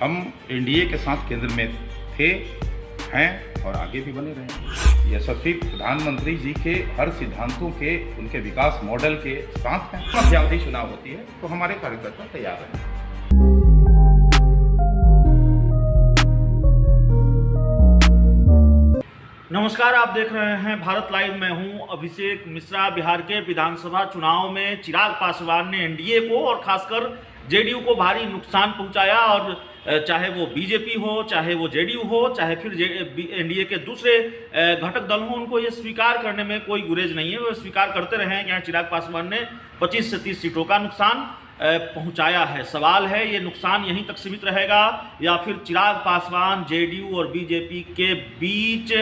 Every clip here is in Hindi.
हम एनडीए के साथ केंद्र में थे, हैं और आगे भी बने रहेंगे। यशस्वी प्रधानमंत्री जी के हर सिद्धांतों के, उनके विकास मॉडल के साथ हैं। मध्यावधि चुनाव होती है तो हमारे कार्यकर्ता तैयार हैं। नमस्कार, आप देख रहे हैं भारत लाइव। मैं हूं अभिषेक मिश्रा। बिहार के विधानसभा चुनाव में चिराग पासवान ने एनडीए को और खासकर जेडीयू को भारी नुकसान पहुंचाया और चाहे वो बीजेपी हो, चाहे वो जेडीयू हो, चाहे फिर एनडीए के दूसरे घटक दल हों, उनको ये स्वीकार करने में कोई गुरेज नहीं है। वो स्वीकार करते रहे हैं कि यहाँ चिराग पासवान ने 25 से 30 सीटों का नुकसान पहुंचाया है। सवाल है ये नुकसान यहीं तक सीमित रहेगा या फिर चिराग पासवान जेडीयू और बीजेपी के बीच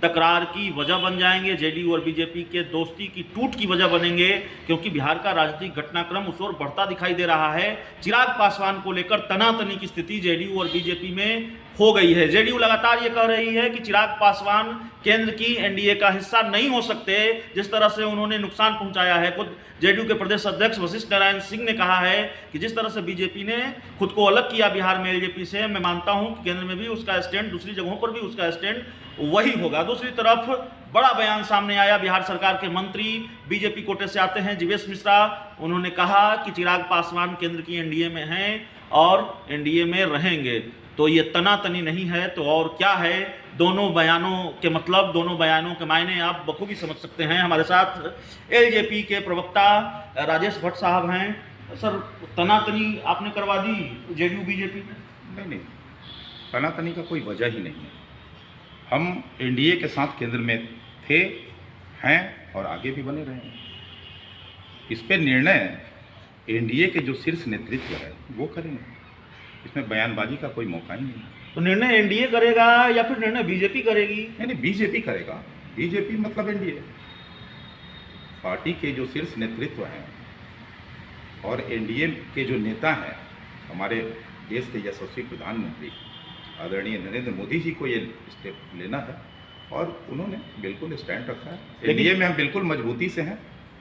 तकरार की वजह बन जाएंगे, जेडीयू और बीजेपी के दोस्ती की टूट की वजह बनेंगे, क्योंकि बिहार का राजनीतिक घटनाक्रम उस ओर बढ़ता दिखाई दे रहा है। चिराग पासवान को लेकर तनातनी की स्थिति जेडीयू और बीजेपी में हो गई है। जेडीयू लगातार ये कह रही है कि चिराग पासवान केंद्र की एनडीए का हिस्सा नहीं हो सकते, जिस तरह से उन्होंने नुकसान पहुंचाया है। खुद जेडीयू के प्रदेश अध्यक्ष वशिष्ठ नारायण सिंह ने कहा है कि जिस तरह से बीजेपी ने खुद को अलग किया बिहार में एलजेपी से, मैं मानता हूं कि केंद्र में भी उसका स्टैंड, दूसरी जगहों पर भी उसका स्टैंड वही होगा। दूसरी तरफ बड़ा बयान सामने आया बिहार सरकार के मंत्री, बीजेपी कोटे से आते हैं, जीवेश मिश्रा। उन्होंने कहा कि चिराग पासवान केंद्र की एनडीए में हैं और एनडीए में रहेंगे। तो ये तनातनी नहीं है तो और क्या है? दोनों बयानों के मतलब, दोनों बयानों के मायने आप बखूबी समझ सकते हैं। हमारे साथ एलजेपी के प्रवक्ता राजेश भट्ट साहब हैं। सर, तनातनी आपने करवा दी जेडीयू बीजेपी में? नहीं, तनातनी का कोई वजह ही नहीं है। हम एनडीए के साथ केंद्र में थे, हैं और आगे भी बने रहेंगे। इस पे निर्णय एनडीए के जो शीर्ष नेतृत्व है वो करेंगे। इसमें बयानबाजी का कोई मौका ही नहीं। तो निर्णय एनडीए करेगा या फिर निर्णय बीजेपी करेगी? नहीं, बीजेपी करेगा। बीजेपी मतलब एनडीए। पार्टी के जो शीर्ष नेतृत्व हैं और एनडीए के जो नेता हैं, हमारे देश के यशस्वी प्रधानमंत्री आदरणीय नरेंद्र मोदी जी को ये स्टेप लेना है और उन्होंने बिल्कुल स्टैंड रखा है। एनडीए में हम बिल्कुल मजबूती से हैं,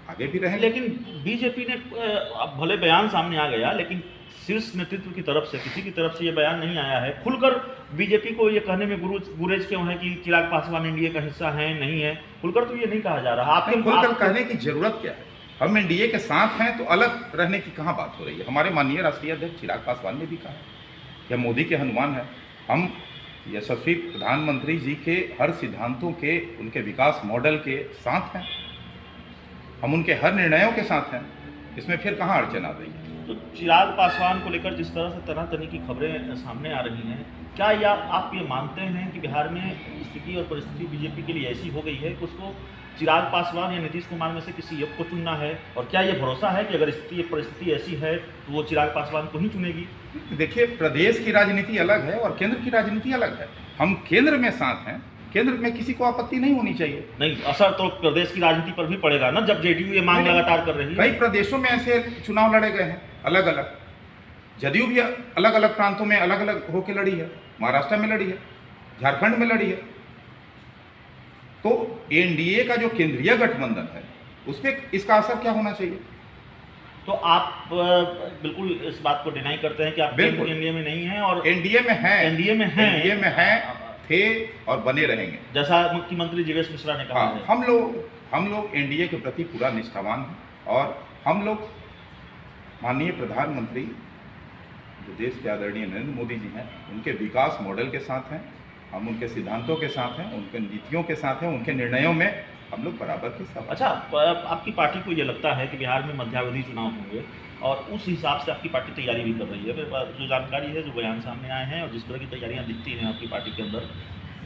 आगे भी रहेंगे। लेकिन बीजेपी ने, अब भले बयान सामने आ गया, लेकिन शीर्ष नेतृत्व की तरफ से, किसी की तरफ से ये बयान नहीं आया है। खुलकर बीजेपी को ये कहने में गुरेज क्यों है कि चिराग पासवान एनडीए का हिस्सा है, नहीं है? खुलकर तो ये नहीं कहा जा रहा। आपके खुलकर कहने की जरूरत क्या है? हम एनडीए के साथ हैं तो अलग रहने की कहाँ बात हो रही है? हमारे माननीय राष्ट्रीय अध्यक्ष चिराग पासवान ने भी कहा कि हम मोदी के हनुमान हैं। हम यशस्वी प्रधानमंत्री जी के हर सिद्धांतों के, उनके विकास मॉडल के साथ हैं। हम उनके हर निर्णयों के साथ हैं। इसमें फिर कहाँ अड़चन आ रही है? तो चिराग पासवान को लेकर जिस तरह से तनातनी की खबरें सामने आ रही हैं, क्या आप ये मानते हैं कि बिहार में स्थिति और परिस्थिति बीजेपी के लिए ऐसी हो गई है कि उसको चिराग पासवान या नीतीश कुमार में से किसी एक को चुनना है? और क्या ये भरोसा है कि अगर परिस्थिति ऐसी है तो वो चिराग पासवान को ही चुनेगी? देखिए, प्रदेश की राजनीति अलग है और केंद्र की राजनीति अलग है। हम केंद्र में साथ हैं, केंद्र में किसी को आपत्ति नहीं होनी चाहिए। नहीं, असर तो प्रदेश की राजनीति पर भी पड़ेगा ना, जब जेडीयू ये मांग लगातार कर रही है। कई प्रदेशों में ऐसे चुनाव लड़े गए हैं अलग अलग। जदयू भी अलग अलग प्रांतों में अलग अलग होकर लड़ी है। महाराष्ट्र में लड़ी है, झारखंड में लड़ी है। तो एनडीए का जो केंद्रीय गठबंधन है उसमें इसका असर क्या होना चाहिए? तो आप बिल्कुल इस बात को डिनाई करते हैं कि आप एनडीए में नहीं हैं और एनडीए में हैं। एनडीए में हैं, एनडीए में हैं, थे और बने रहेंगे, जैसा मुख्यमंत्री जीवेश मिश्रा ने कहा है। हम लोग एनडीए के प्रति पूरा निष्ठावान हैं और हम लोग माननीय प्रधानमंत्री जो देश के आदरणीय नरेंद्र मोदी जी हैं, उनके विकास मॉडल के साथ हैं। हम उनके सिद्धांतों के साथ हैं, उनके नीतियों के साथ हैं, उनके निर्णयों में हम लोग बराबर के साथ। अच्छा, आपकी पार्टी को ये लगता है कि बिहार में मध्यावधि चुनाव होंगे और उस हिसाब से आपकी पार्टी तैयारी भी कर रही है? जो जानकारी है, जो बयान सामने आए हैं और जिस तरह की तैयारियां दिखती हैं आपकी पार्टी के अंदर,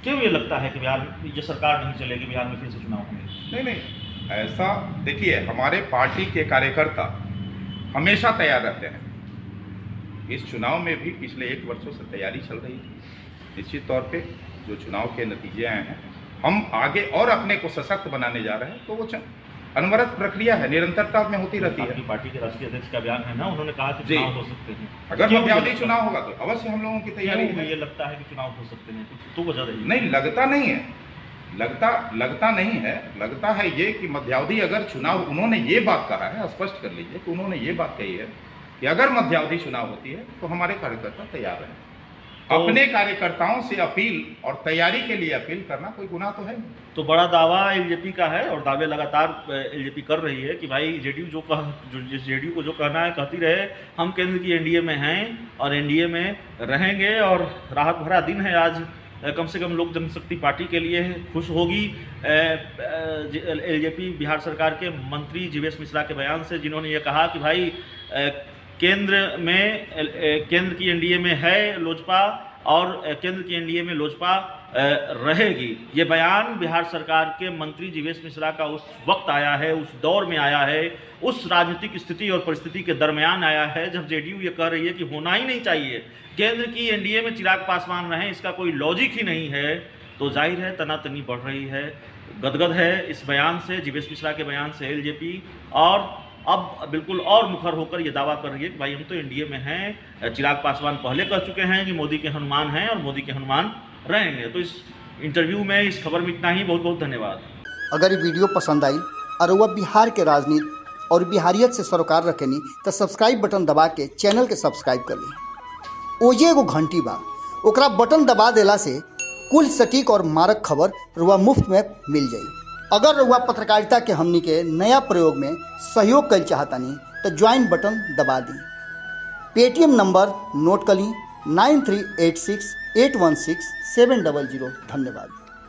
क्यों ये लगता है कि बिहार में ये सरकार नहीं चलेगी, बिहार में फिर से चुनाव होंगे? नहीं, ऐसा देखिए, हमारे पार्टी के कार्यकर्ता हमेशा तैयार रहते हैं। इस चुनाव में भी पिछले 1 वर्षों से तैयारी चल रही है। निश्चित तौर पे जो चुनाव के नतीजे आए हैं, हम आगे और अपने को सशक्त बनाने जा रहे हैं। तो वो अनवरत प्रक्रिया है, निरंतरता में होती रहती है। पार्टी के राष्ट्रीय अध्यक्ष का बयान है ना, उन्होंने कहा कि चुनाव हो सकते हैं। अगर मध्यावधि चुनाव होगा तो अवश्य हम लोगों की तैयारी है। ये लगता है कि चुनाव हो सकते हैं, कुछ तो वजह रही? नहीं, लगता नहीं है, लगता नहीं है। लगता है ये कि मध्यावधि अगर चुनाव, उन्होंने ये बात कहा है, स्पष्ट कर लीजिए कि उन्होंने ये बात कही है कि अगर मध्यावधि चुनाव होती है तो हमारे कार्यकर्ता तैयार हैं। अपने कार्यकर्ताओं से अपील और तैयारी के लिए अपील करना कोई गुनाह तो है नहीं। तो बड़ा दावा एलजेपी का है और दावे लगातार एलजेपी कर रही है कि भाई जेडीयू जेडीयू को जो कहना है कहती रहे, हम केंद्र की एनडीए में हैं और एनडीए में रहेंगे। और राहत भरा दिन है आज, कम से कम लोक जनशक्ति पार्टी के लिए खुश होगी एलजेपी बिहार सरकार के मंत्री जीवेश मिश्रा के बयान से, जिन्होंने ये कहा कि भाई केंद्र की एनडीए में है लोजपा और केंद्र की एनडीए में लोजपा रहेगी। ये बयान बिहार सरकार के मंत्री जीवेश मिश्रा का उस वक्त आया है, उस दौर में आया है, उस राजनीतिक स्थिति और परिस्थिति के दरमियान आया है जब जेडीयू ये कह रही है कि होना ही नहीं चाहिए, केंद्र की एनडीए में चिराग पासवान रहें, इसका कोई लॉजिक ही नहीं है। तो जाहिर है तनातनी बढ़ रही है, गदगद है इस बयान से, जीवेश मिश्रा के बयान से एलजेपी, और अब बिल्कुल और मुखर होकर ये दावा कर रही है कि भाई हम तो एनडीए में हैं। चिराग पासवान पहले कह चुके हैं कि मोदी के हनुमान हैं और मोदी के हनुमान रहेंगे। तो इस इंटरव्यू में, इस खबर में इतना ही। बहुत बहुत धन्यवाद। अगर ये वीडियो पसंद आई और वह बिहार के राजनीति और बिहारियत से सरोकार रखेनी तो सब्सक्राइब बटन दबा के चैनल के सब्सक्राइब कर ली। ओजे एगो घंटी बा, ओकरा बटन दबा देला से कुल सटीक और मारक खबर रुआ मुफ्त में मिल जाई। अगर रुआ पत्रकारिता के हमनी के नया प्रयोग में सहयोग कर चाहतानी तो ज्वाइन बटन दबा दी। पेटीएम नंबर नोट कर ली 9386816700। धन्यवाद।